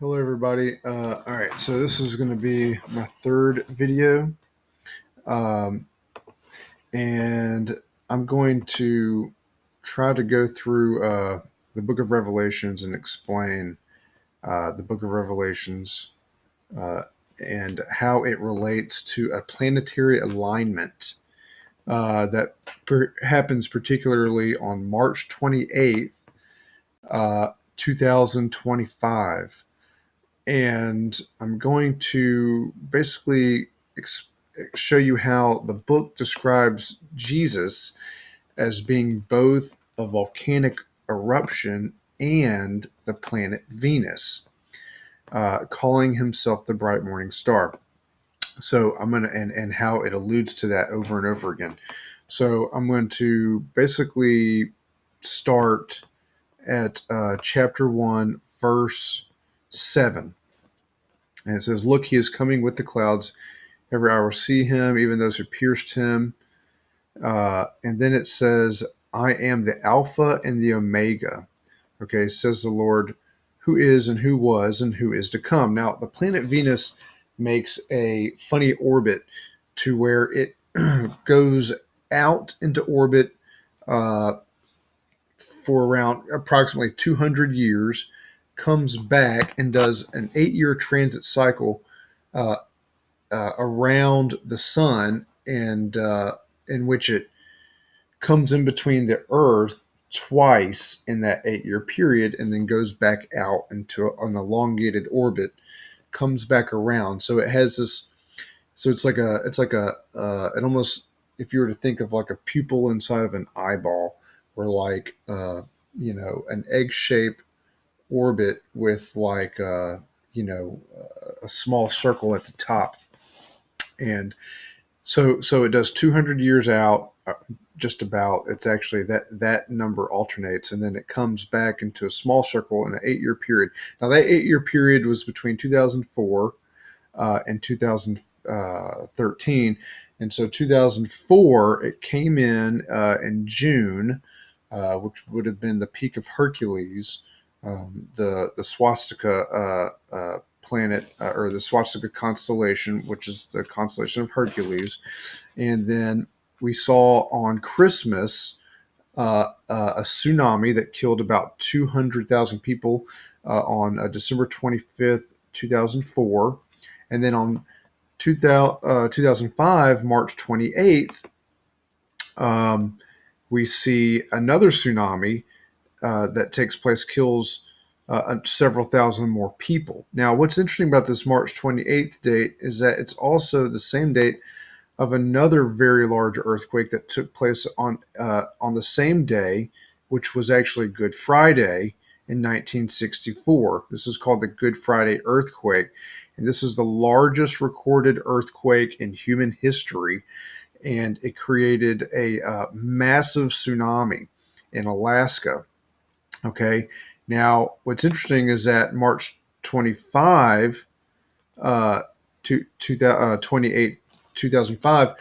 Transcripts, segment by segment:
Hello, everybody. All right, so this is going to be my third video, um, and I'm going to try to go through the Book of Revelations and explain the Book of Revelations uh, and how it relates to a planetary alignment that happens particularly on March 28th, 2025. And I'm going to basically show you how the book describes Jesus as being both a volcanic eruption and the planet Venus, calling himself the bright morning star. So I'm going to, and how it alludes to that over and over again. So I'm going to basically start at chapter 1, verse 7. And it says, "Look, he is coming with the clouds. Every eye will see him, even those who pierced him." And then it says, "I am the Alpha and the Omega." Okay, says the Lord, who is and who was and who is to come. Now, the planet Venus makes a funny orbit to where it goes out into orbit uh, for around approximately 200 years, comes back and does an 8-year transit cycle uh, around the sun, and in which it comes in between the Earth twice in that 8-year period, and then goes back out into an elongated orbit, comes back around. So it has this. So it almost, if you were to think of like a pupil inside of an eyeball, or like an egg shaped orbit with like a small circle at the top. And so it does 200 years out, just about. It's actually that number alternates, and then it comes back into a small circle in an 8-year period. Now that 8-year period was between 2004 and 2013, and so 2004 it came in June, which would have been the peak of Hercules, the swastika planet, or the swastika constellation, which is the constellation of Hercules. And then we saw on Christmas a tsunami that killed about 200,000 people on December 25th, 2004. And then on 2005, March 28th, um, we see another tsunami that takes place, kills several thousand more people. Now, what's interesting about this March 28th date is that it's also the same date of another very large earthquake that took place on the same day, which was actually Good Friday in 1964. This is called the Good Friday earthquake, and this is the largest recorded earthquake in human history, and it created a massive tsunami in Alaska. Okay, now what's interesting is that March 25 28 2005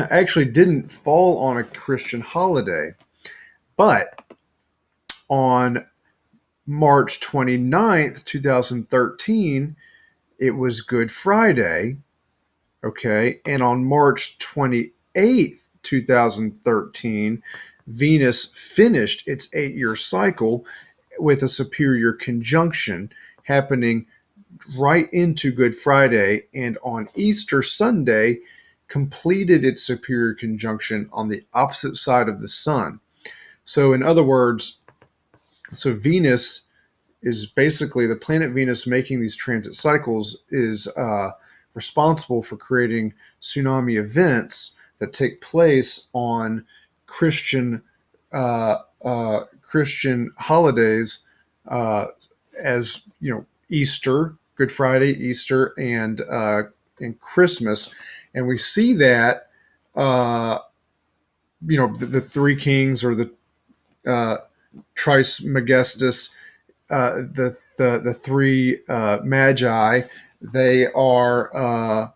actually didn't fall on a Christian holiday, but on March 29th, 2013, it was Good Friday. Okay, and on March 28th, 2013, Venus finished its 8-year cycle with a superior conjunction happening right into Good Friday, and on Easter Sunday completed its superior conjunction on the opposite side of the sun. So, in other words, so Venus is basically, the planet Venus making these transit cycles is responsible for creating tsunami events that take place on Christian Christian holidays, uh, as you know, Easter, Good Friday, Easter, and Christmas, and we see that uh, the three kings, or the uh, Trismegistus, the three magi, they are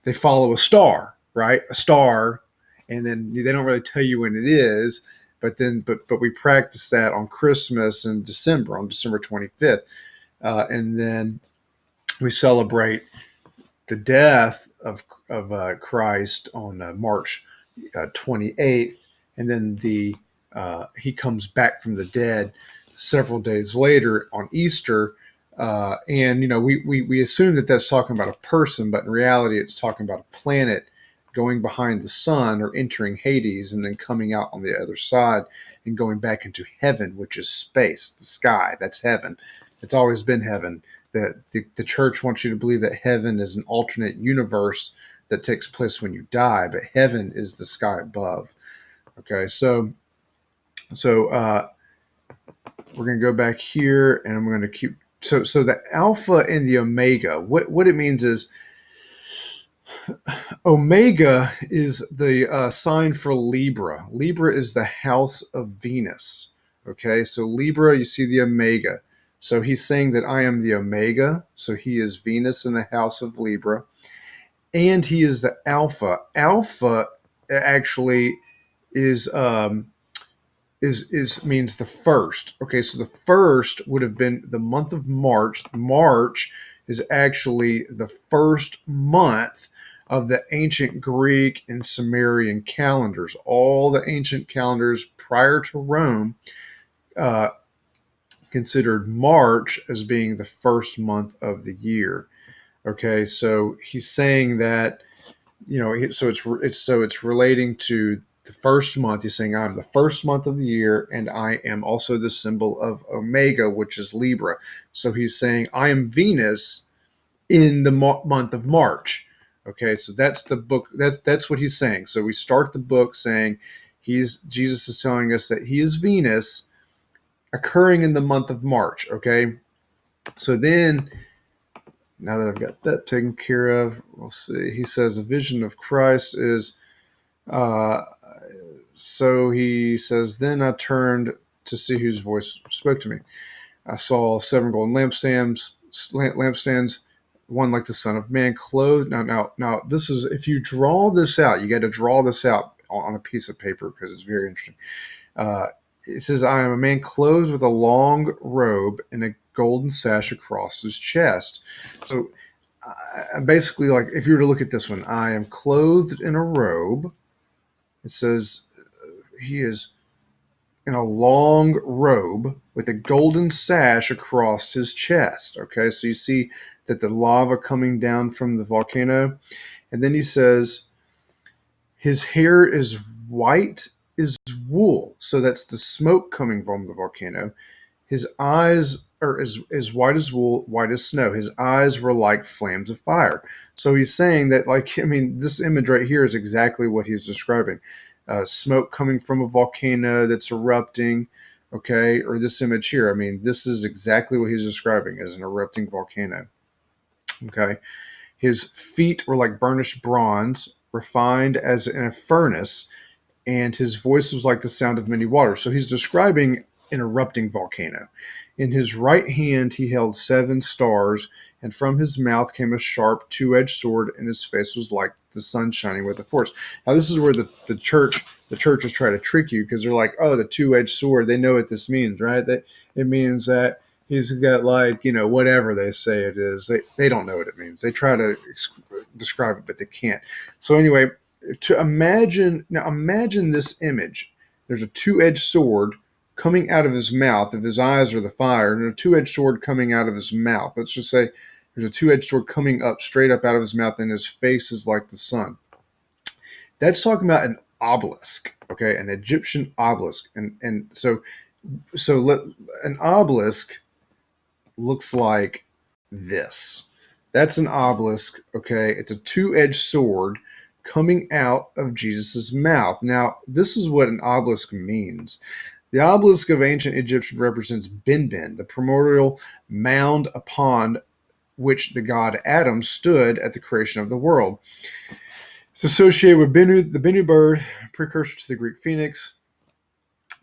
they follow a star, right? A star, and then they don't really tell you when it is, but we practice that on Christmas and December, on December 25th. and then we celebrate the death of Christ on March 28th, and then he comes back from the dead several days later on Easter. And we assume that that's talking about a person, but in reality, it's talking about a planet going behind the sun or entering Hades and then coming out on the other side and going back into heaven, which is space, the sky. That's heaven. It's always been heaven. The church wants you to believe that heaven is an alternate universe that takes place when you die, but heaven is the sky above. Okay, so we're going to go back here, and I'm going to keep. So the alpha and the omega. What it means is omega is the sign for Libra. Libra is the house of Venus. Okay, so Libra, you see the omega. So he's saying that I am the omega. So he is Venus in the house of Libra, and he is the alpha. Alpha actually is means the first. Okay, so the first would have been the month of March. March is actually the first month of the ancient Greek and Sumerian calendars. All the ancient calendars prior to Rome uh, considered March as being the first month of the year. Okay, so he's saying that it's relating to the first month. He's saying I'm the first month of the year, and I am also the symbol of Omega, which is Libra. So he's saying I am Venus in the month of March. Okay, so that's the book. That's what he's saying. So we start the book saying Jesus is telling us that he is Venus occurring in the month of March. Okay, so then now that I've got that taken care of, we'll see. He says a vision of Christ is. So he says, then I turned to see whose voice spoke to me. I saw 7 golden lampstands, one like the Son of Man, clothed. Now, this is, if you draw this out, you got to draw this out on a piece of paper because it's very interesting. It says, I am a man clothed with a long robe and a golden sash across his chest. So basically, like, if you were to look at this one, I am clothed in a robe. It says he is in a long robe with a golden sash across his chest. Okay, so you see that the lava coming down from the volcano. And then he says, his hair is white as wool. So that's the smoke coming from the volcano. His eyes are as white as wool, white as snow. His eyes were like flames of fire. So he's saying that, like, I mean, this image right here is exactly what he's describing. Smoke coming from a volcano that's erupting, okay? Or this image here. I mean, this is exactly what he's describing as an erupting volcano, okay? His feet were like burnished bronze, refined as in a furnace, and his voice was like the sound of many waters. So he's describing an erupting volcano. In his right hand he held 7 stars, and from his mouth came a sharp 2-edged sword, and his face was like the sun shining with a force. Now this is where the churches try to trick you, because they're like, oh, the 2-edged sword, they know what this means, right? That it means that he's got, like, whatever they say it is. They don't know what it means. They try to describe it, but they can't. So anyway, imagine this image. There's a 2-edged sword coming out of his mouth. If his eyes are the fire, and a 2-edged sword coming out of his mouth. Let's just say there's a 2-edged sword coming up straight up out of his mouth, and his face is like the sun. That's talking about an obelisk, okay, an Egyptian obelisk, and so an obelisk looks like this. That's an obelisk, okay? It's a 2-edged sword coming out of Jesus's mouth. Now, this is what an obelisk means. The obelisk of ancient Egyptian represents Benben, the primordial mound upon which the god Adam stood at the creation of the world. It's associated with Bennu, the Bennu bird, precursor to the Greek phoenix,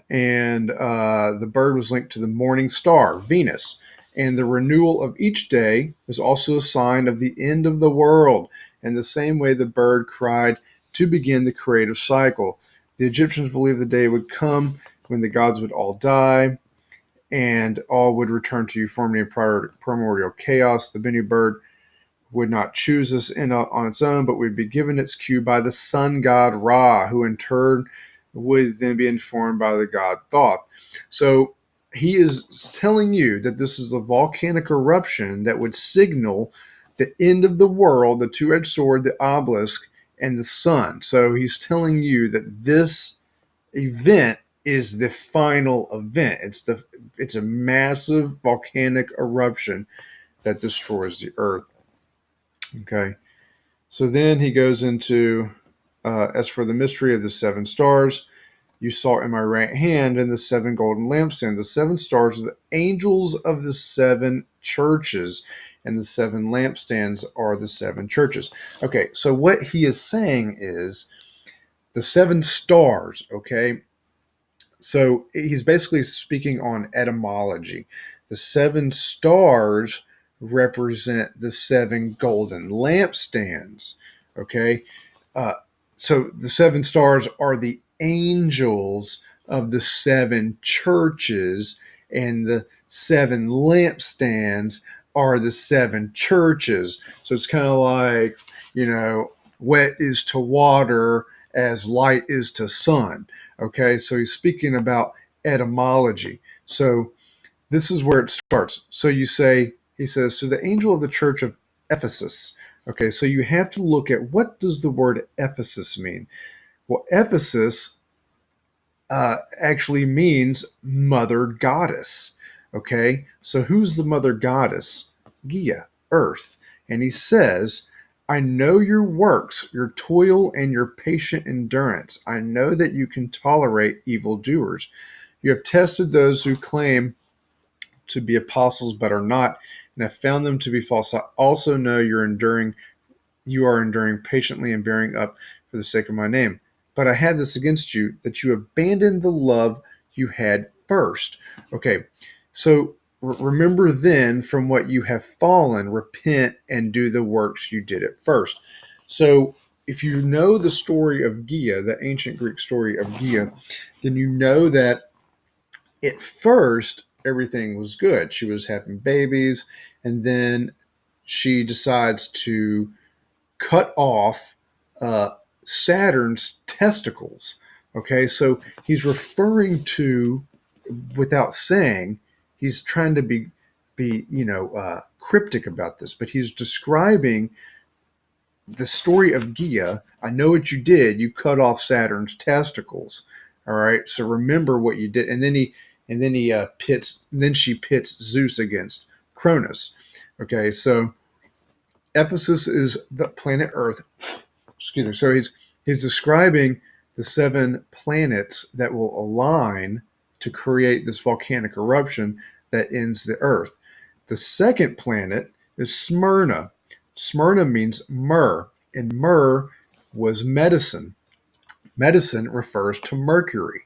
and the bird was linked to the morning star, Venus. And the renewal of each day was also a sign of the end of the world. In the same way, the bird cried to begin the creative cycle. The Egyptians believed the day would come when the gods would all die, and all would return to uniformity and primordial chaos. The Bennu bird would not choose us on its own, but would be given its cue by the sun god Ra, who in turn would then be informed by the god Thoth. So he is telling you that this is a volcanic eruption that would signal the end of the world, the two-edged sword, the obelisk, and the sun. So he's telling you that this event is the final event. It's a massive volcanic eruption that destroys the earth. Okay. So then he goes into, as for the mystery of the seven stars, you saw in my right hand and the seven golden lampstands. The seven stars are the angels of the seven churches, and the seven lampstands are the seven churches. Okay, so what he is saying is the seven stars, okay? So he's basically speaking on etymology. The seven stars represent the seven golden lampstands, okay? Uh, so the seven stars are the angels of the seven churches, and the seven lampstands are the seven churches. So it's kind of like, wet is to water as light is to sun. Okay, so he's speaking about etymology. So this is where it starts. So he says, to the angel of the church of Ephesus. Okay, so you have to look at what does the word Ephesus mean? Well, Ephesus actually means mother goddess. Okay, so who's the mother goddess? Gaia, earth. And he says, I know your works, your toil, and your patient endurance. I know that you can tolerate evildoers. You have tested those who claim to be apostles but are not, and have found them to be false. I also know you are enduring patiently and bearing up for the sake of my name. But I had this against you, that you abandoned the love you had first. Okay, so remember then from what you have fallen, repent and do the works you did at first. So if you know the story of Gaia, the ancient Greek story of Gaia, then you know that at first everything was good. She was having babies, and then she decides to cut off uh, Saturn's testicles. Okay, so he's referring to, without saying, he's trying to be cryptic about this, but he's describing the story of Gaia. I know what you did. You cut off Saturn's testicles. All right, so remember what you did, and then she pits Zeus against Cronus. Okay, so Ephesus is the planet Earth. Excuse me. So he's describing the seven planets that will align to create this volcanic eruption that ends the Earth. The second planet is Smyrna. Smyrna means myrrh, and myrrh was medicine. Medicine refers to Mercury.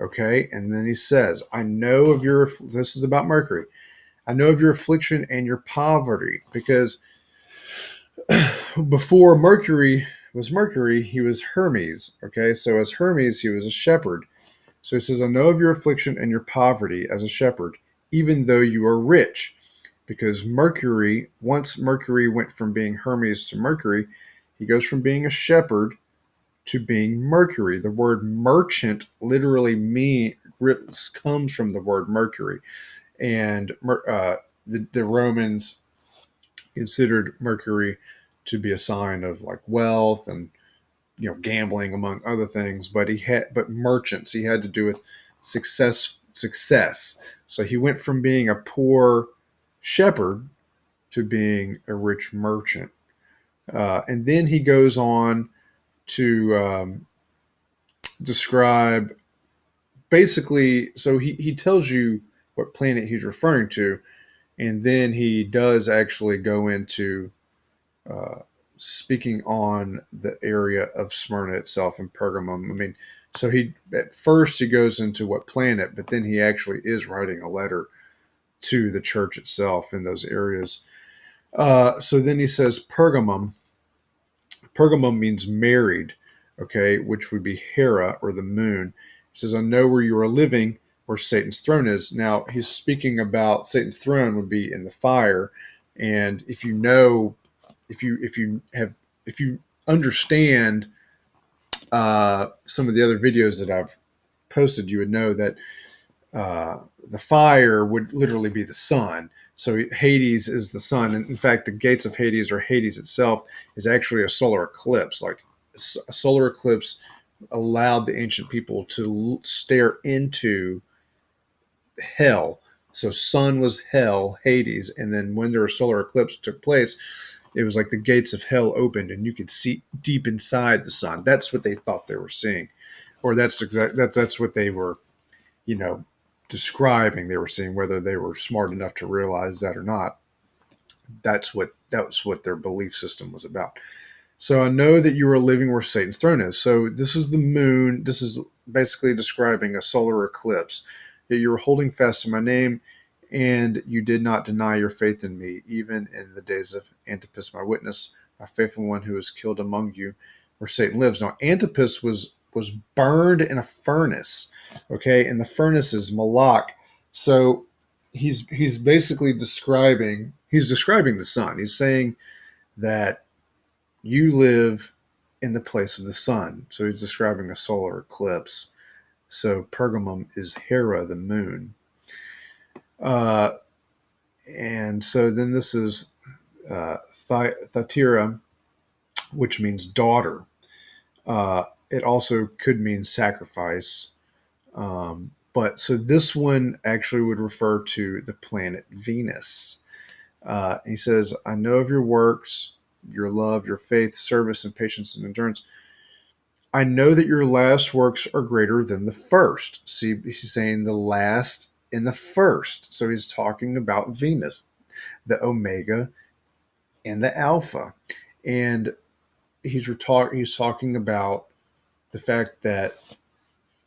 Okay, and then he says, I know of your, this is about Mercury, I know of your affliction and your poverty, because before Mercury was Mercury, he was Hermes. Okay, so as Hermes, he was a shepherd. So he says, I know of your affliction and your poverty as a shepherd, even though you are rich. Because Mercury, once Mercury went from being Hermes to Mercury, he goes from being a shepherd to being Mercury. The word merchant literally comes from the word Mercury. And the Romans considered Mercury to be a sign of like wealth and gambling, among other things. But merchants, he had to do with success. So he went from being a poor shepherd to being a rich merchant. And then he goes on to describe, basically, so he tells you what planet he's referring to, and then he does actually go into uh, speaking on the area of Smyrna itself and Pergamum. I mean, so at first he goes into what planet, but then he actually is writing a letter to the church itself in those areas. So then he says Pergamum. Pergamum means married, okay, which would be Hera or the moon. He says, I know where you are living, where Satan's throne is. Now he's speaking about Satan's throne would be in the fire, and if you know, if you understand some of the other videos that I've posted, you would know that the fire would literally be the sun. So Hades is the sun, and in fact, the gates of Hades or Hades itself is actually a solar eclipse. Like a solar eclipse allowed the ancient people to stare into hell. So sun was hell, Hades, and then when their solar eclipse took place, it was like the gates of hell opened, and you could see deep inside the sun. That's what they thought they were seeing, or that's what they were, you know, describing. They were seeing, whether they were smart enough to realize that or not. That was what their belief system was about. So I know that you are living where Satan's throne is. So this is the moon. This is basically describing a solar eclipse. That you were holding fast to my name, and you did not deny your faith in me, even in the days of Antipas, my witness, my faithful one who was killed among you, where Satan lives. Now Antipas was burned in a furnace. Okay, and the furnace is Malak. So he's basically describing the sun. He's saying that you live in the place of the sun. So he's describing a solar eclipse. So Pergamum is Hera, the moon. Uh, and so then this is Thyatira, which means daughter. It also could mean sacrifice. But so this one actually would refer to the planet Venus. He says, I know of your works, your love, your faith, service, and patience and endurance. I know that your last works are greater than the first. See, he's saying the last and the first. So he's talking about Venus, the Omega and the Alpha. And he's talking about the fact that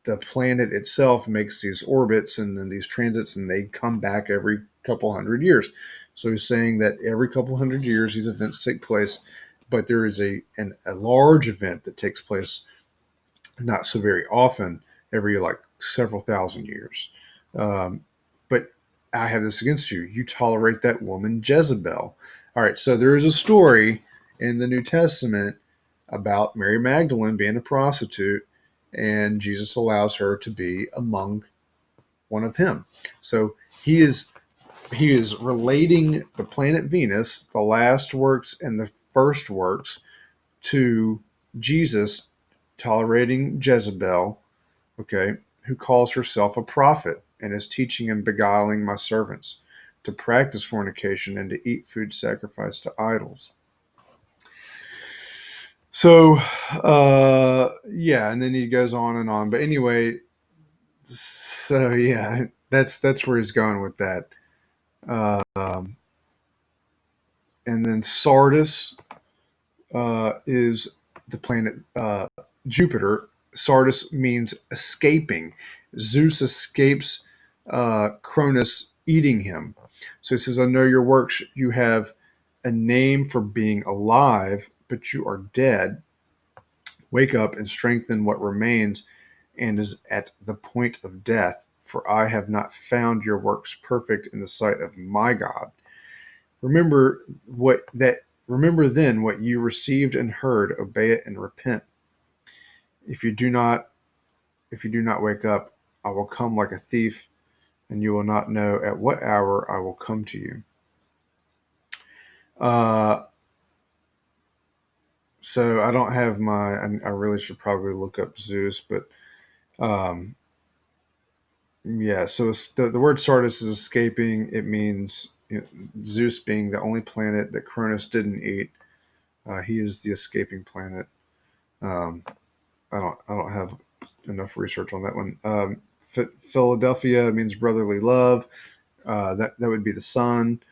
the planet itself makes these orbits and then these transits, and they come back every couple hundred years. So he's saying that every couple hundred years these events take place, but there is a large event that takes place not so very often, every like several thousand years. Um, but I have this against you. You tolerate that woman Jezebel. All right, so there is a story in the New Testament about Mary Magdalene being a prostitute, and Jesus allows her to be among one of him. So he is relating the planet Venus, the last works and the first works, to Jesus tolerating Jezebel, okay, who calls herself a prophet and is teaching and beguiling my servants to practice fornication and to eat food sacrificed to idols. So, yeah, and then he goes on and on. But anyway, so yeah, that's where he's going with that. Um, and then Sardis is the planet Jupiter. Sardis means escaping. Zeus escapes Cronus eating him. So he says, I know your works. You have a name for being alive, but you are dead. Wake up and strengthen what remains and is at the point of death. For I have not found your works perfect in the sight of my God. Remember what that remember then what you received and heard, obey it and repent. If you do not wake up, I will come like a thief, and you will not know at what hour I will come to you. Uh, so I don't have my. I really should probably look up Zeus, but um, yeah. So the word Sardis is escaping. It means, Zeus being the only planet that Cronus didn't eat. He is the escaping planet. Um, I don't have enough research on that one. Philadelphia means brotherly love. That would be the sun.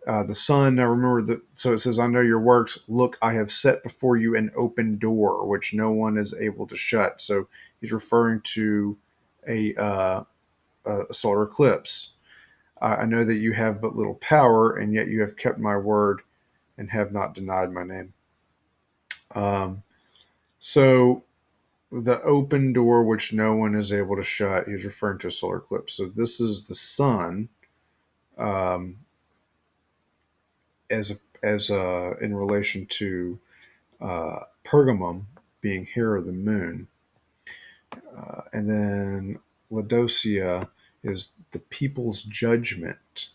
The sun. Now remember so it says, "I know your works. Look, I have set before you an open door, which no one is able to shut." So he's referring to a, uh, a solar eclipse. I know that you have but little power, and yet you have kept my word and have not denied my name. Um, so the open door which no one is able to shut. He's referring to a solar eclipse. So this is the sun, um, as in relation to Pergamum being here of the moon, and then Laodicea is the people's judgment.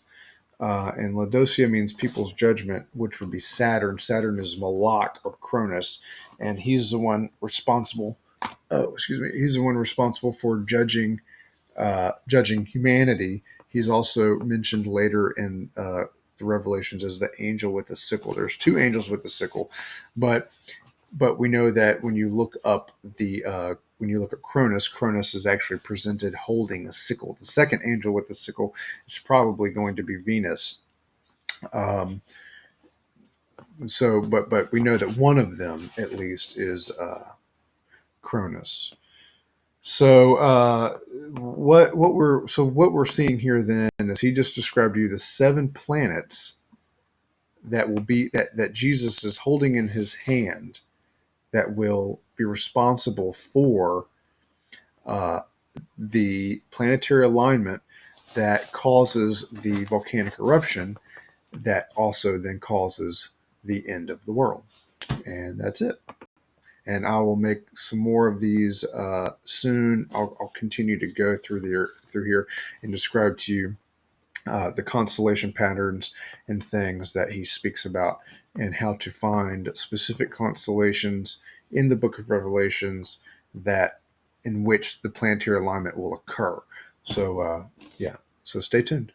And Laodicea means people's judgment, which would be Saturn. Saturn is Malak or Cronus, and he's the one responsible. Oh, excuse me. He's the one responsible for judging humanity. He's also mentioned later in the Revelations as the angel with the sickle. There's two angels with the sickle, but we know that when you look at Cronus, Cronus is actually presented holding a sickle. The second angel with the sickle is probably going to be Venus. Um, but we know that one of them at least is Cronus. So what we're seeing here then is he just described to you the seven planets that will be that Jesus is holding in his hand that will be responsible for uh, the planetary alignment that causes the volcanic eruption that also then causes the end of the world. And that's it. And I will make some more of these soon. I'll continue to go through here and describe to you the constellation patterns and things that he speaks about, and how to find specific constellations in the Book of Revelations that in which the planetary alignment will occur. So yeah, so stay tuned.